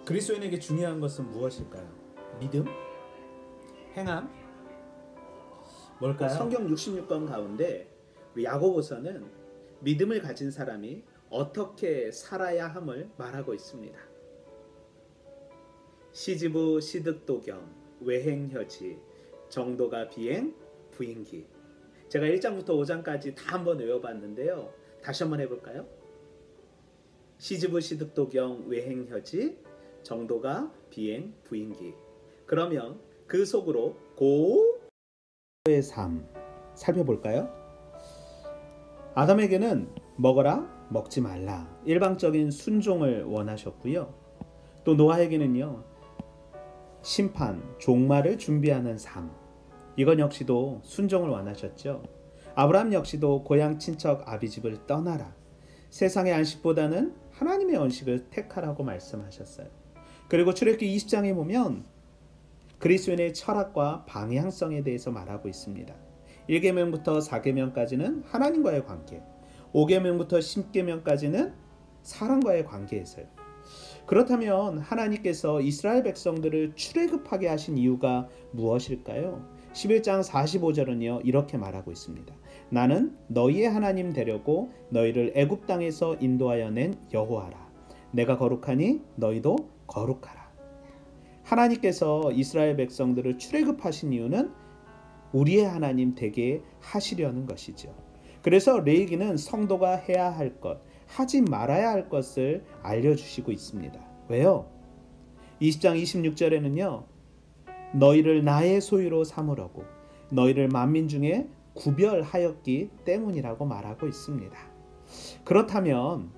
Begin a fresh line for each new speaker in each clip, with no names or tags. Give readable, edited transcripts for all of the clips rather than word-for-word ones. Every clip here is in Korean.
그리스도인에게 중요한 것은 무엇일까요? 믿음? 행함? 뭘까요?
성경 66권 가운데 우리 야고보서는 믿음을 가진 사람이 어떻게 살아야 함을 말하고 있습니다. 시지부 시득도경 외행혀지 정도가 비행 부인기. 제가 1장부터 5장까지 다 한번 외워봤는데요. 다시 한번 해볼까요? 시지부 시득도경 외행혀지 정도가 비행 부인기. 그러면 그 속으로 고의 삶 살펴볼까요? 아담에게는 먹어라 먹지 말라 일방적인 순종을 원하셨고요. 또 노아에게는요 심판 종말을 준비하는 삶, 이건 역시도 순종을 원하셨죠. 아브라함 역시도 고향 친척 아비집을 떠나라, 세상의 안식보다는 하나님의 언식을 택하라고 말씀하셨어요. 그리고 출애굽기 20장에 보면 그리스도인의 철학과 방향성에 대해서 말하고 있습니다. 1계명부터 4계명까지는 하나님과의 관계, 5계명부터 10계명까지는 사람과의 관계에서요. 그렇다면 하나님께서 이스라엘 백성들을 출애굽하게 하신 이유가 무엇일까요? 11장 45절은요 이렇게 말하고 있습니다. 나는 너희의 하나님 되려고 너희를 애굽 땅에서 인도하여 낸 여호와라. 내가 거룩하니 너희도 거룩하라. 하나님께서 이스라엘 백성들을 출애굽하신 이유는 우리의 하나님 되게 하시려는 것이죠. 그래서 레위기는 성도가 해야 할 것, 하지 말아야 할 것을 알려주시고 있습니다. 왜요? 20장 26절에는요 너희를 나의 소유로 삼으려고 너희를 만민 중에 구별하였기 때문이라고 말하고 있습니다. 그렇다면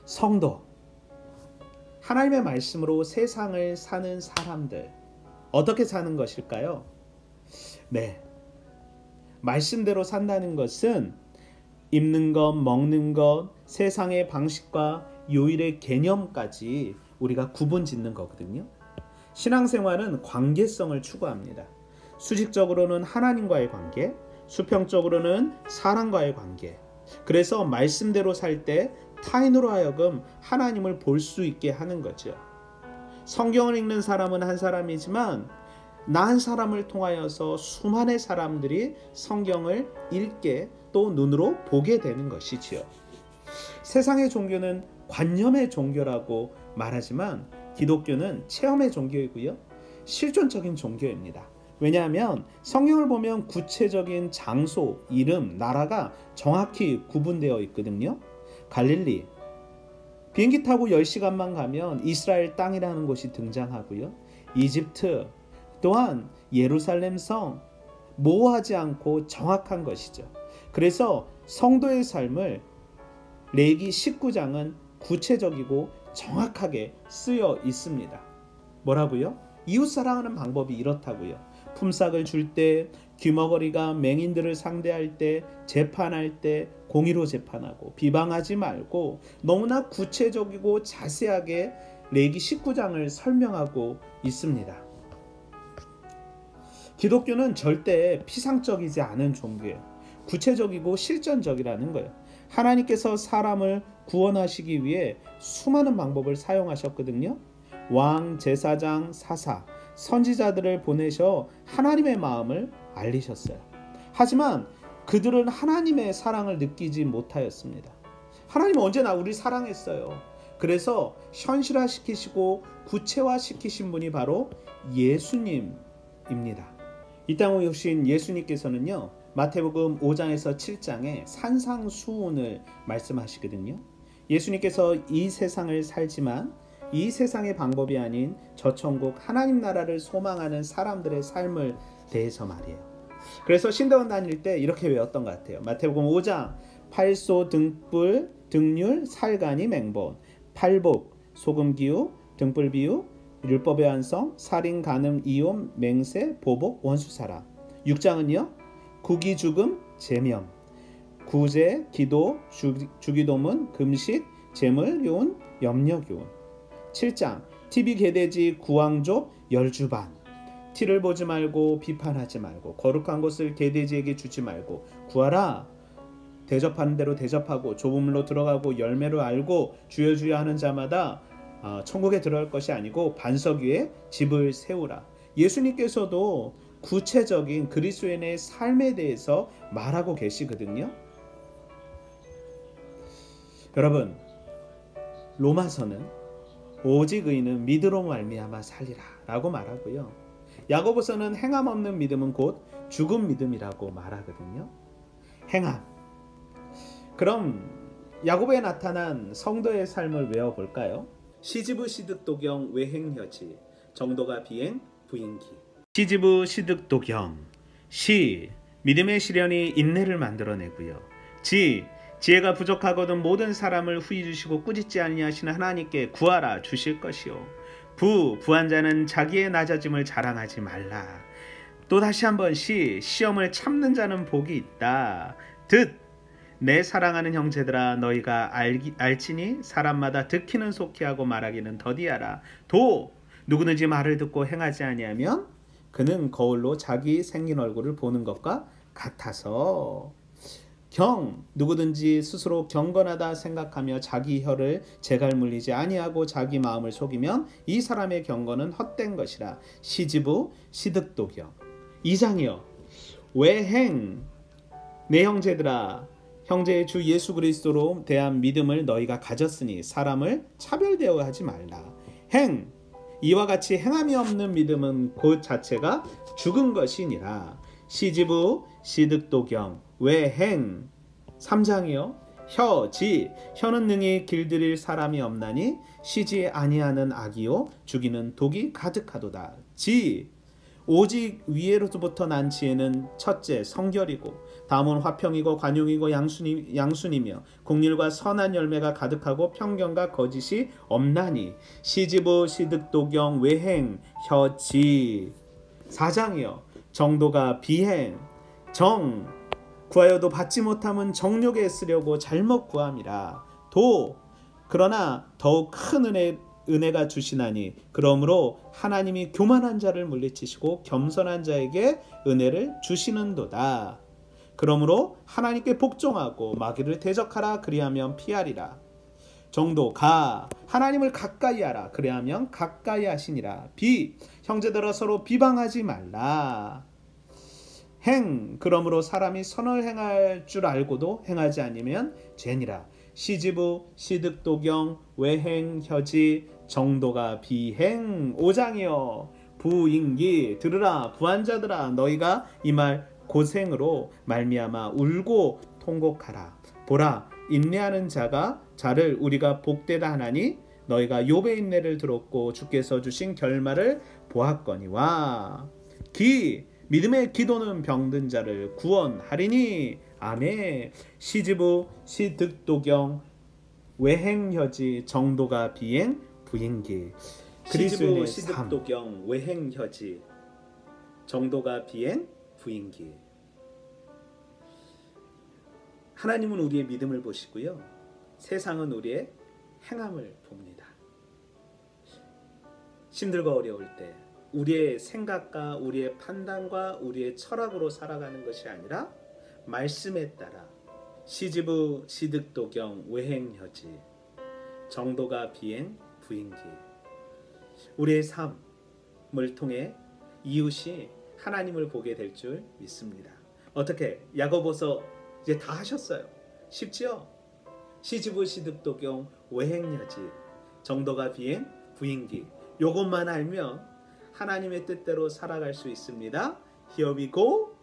성도, 하나님의 말씀으로 세상을 사는 사람들 어떻게 사는 것일까요? 네, 말씀대로 산다는 것은 입는 것, 먹는 것, 세상의 방식과 요일의 개념까지 우리가 구분 짓는 거거든요. 신앙생활은 관계성을 추구합니다. 수직적으로는 하나님과의 관계, 수평적으로는 사람과의 관계. 그래서 말씀대로 살 때 타인으로 하여금 하나님을 볼 수 있게 하는 거죠. 성경을 읽는 사람은 한 사람이지만 나 한 사람을 통하여서 수많은 사람들이 성경을 읽게 또 눈으로 보게 되는 것이지요. 세상의 종교는 관념의 종교라고 말하지만 기독교는 체험의 종교이고요. 실존적인 종교입니다. 왜냐하면 성경을 보면 구체적인 장소, 이름, 나라가 정확히 구분되어 있거든요. 갈릴리, 비행기 타고 10시간만 가면 이스라엘 땅이라는 곳이 등장하고요. 이집트, 또한 예루살렘 성, 모호하지 않고 정확한 것이죠. 그래서 성도의 삶을 레위기 19장은 구체적이고 정확하게 쓰여 있습니다. 뭐라고요? 이웃 사랑하는 방법이 이렇다고요. 품삯을 줄 때, 귀머거리가 맹인들을 상대할 때, 재판할 때 공의로 재판하고 비방하지 말고 너무나 구체적이고 자세하게 레위기 19장을 설명하고 있습니다. 기독교는 절대 피상적이지 않은 종교예요. 구체적이고 실전적이라는 거예요. 하나님께서 사람을 구원하시기 위해 수많은 방법을 사용하셨거든요. 왕, 제사장, 사사, 선지자들을 보내셔 하나님의 마음을 알리셨어요. 하지만 그들은 하나님의 사랑을 느끼지 못하였습니다. 하나님은 언제나 우리를 사랑했어요. 그래서 현실화시키시고 구체화시키신 분이 바로 예수님입니다. 이 땅에 오신 예수님께서는요 마태복음 5장에서 7장에 산상수훈을 말씀하시거든요. 예수님께서 이 세상을 살지만 이 세상의 방법이 아닌 저 천국 하나님 나라를 소망하는 사람들의 삶을 대해서 말이에요. 그래서 신대원 다닐 때 이렇게 외웠던 것 같아요. 마태복음 5장 팔소 등불 등률 살간이 맹본 팔복 소금기우 등불비유 율법의 완성 살인 간음 이혼 맹세 보복 원수사랑. 6장은요 구기 죽음 제명 구제 기도 주기도문 금식 재물 요운 염려 교훈. 7장 TV 개돼지 구왕족 열주반 티를 보지 말고 비판하지 말고 거룩한 것을 개돼지에게 주지 말고 구하라 대접하는 대로 대접하고 좁은 문으로 들어가고 열매로 알고 주여 주여 하는 자마다 천국에 들어갈 것이 아니고 반석 위에 집을 세우라. 예수님께서도 구체적인 그리스도인의 삶에 대해서 말하고 계시거든요. 여러분, 로마서는 오직 의인은 믿음으로 말미암아 살리라 라고 말하고요. 야고보서는 행함 없는 믿음은 곧 죽은 믿음이라고 말하거든요. 행함. 그럼 야고보에 나타난 성도의 삶을 외워볼까요? 시지부 시득도경 외행여지 정도가 비행 부인기. 시지부 시득도경. 시 믿음의 시련이 인내를 만들어내고요. 지혜가 부족하거든 모든 사람을 후히 주시고 꾸짖지 아니하시는 하나님께 구하라 주실 것이요. 부한 자는 자기의 낮아짐을 자랑하지 말라. 또 다시 한번 시험을 참는 자는 복이 있다. 내 사랑하는 형제들아 너희가 알지니 사람마다 듣기는 속히 하고 말하기는 더디하라. 누구든지 말을 듣고 행하지 아니하면 그는 거울로 자기 생긴 얼굴을 보는 것과 같아서. 누구든지 스스로 경건하다 생각하며 자기 혀를 재갈 물리지 아니하고 자기 마음을 속이면 이 사람의 경건은 헛된 것이라. 시지부 시득도경. 2장이요. 외행. 내 형제들아 형제의 주 예수 그리스도로 대한 믿음을 너희가 가졌으니 사람을 차별대우하지 말라. 행. 이와 같이 행함이 없는 믿음은 그 자체가 죽은 것이니라. 시지부 시득도경 외행. 3장이요. 혀는 능히 길들일 사람이 없나니 쉬지 아니하는 악이요 죽이는 독이 가득하도다. 오직 위에로부터 난 지혜는 첫째 성결이고 다음은 화평이고 관용이고 양순이며 공률과 선한 열매가 가득하고 편견과 거짓이 없나니. 시지부 시득도경 외행 혀지. 4장이요. 정도가 비행. 구하여도 받지 못함은 정욕에 쓰려고 잘못 구함이라. 그러나 더욱 큰 은혜가 주시나니 그러므로 하나님이 교만한 자를 물리치시고 겸손한 자에게 은혜를 주시는도다. 그러므로 하나님께 복종하고 마귀를 대적하라 그리하면 피하리라. 하나님을 가까이 하라 그리하면 가까이 하시니라. 형제들아 서로 비방하지 말라. 그러므로 사람이 선을 행할 줄 알고도 행하지 않으면 죄니라. 시지부 시득도경 외행혀지 정도가 비행. 5장이요. 부인기. 들으라 부한 자들아 너희가 이 말 고생으로 말미암아 울고 통곡하라. 보라 인내하는 자를 우리가 복되다 하나니 너희가 욥의 인내를 들었고 주께서 주신 결말을 보았거니와. 믿음의 기도는 병든 자를 구원하리니. 아멘. 시지부 시득도경 외행혀지 정도가 비행 부인기. 시지부 시득도경 외행혀지 정도가 비행 부인기. 하나님은 우리의 믿음을 보시고요. 세상은 우리의 행함을 봅니다. 힘들고 어려울 때 우리의 생각과 우리의 판단과 우리의 철학으로 살아가는 것이 아니라 말씀에 따라 시지부 시득도경 외행혀지 정도가 비행 부인기. 우리의 삶을 통해 이웃이 하나님을 보게 될 줄 믿습니다. 어떻게? 야고보서 이제 다 하셨어요. 쉽지요? 시지부 시득도경 외행여지 정도가 비행 부인기. 요것만 알면 하나님의 뜻대로 살아갈 수 있습니다. Here we go.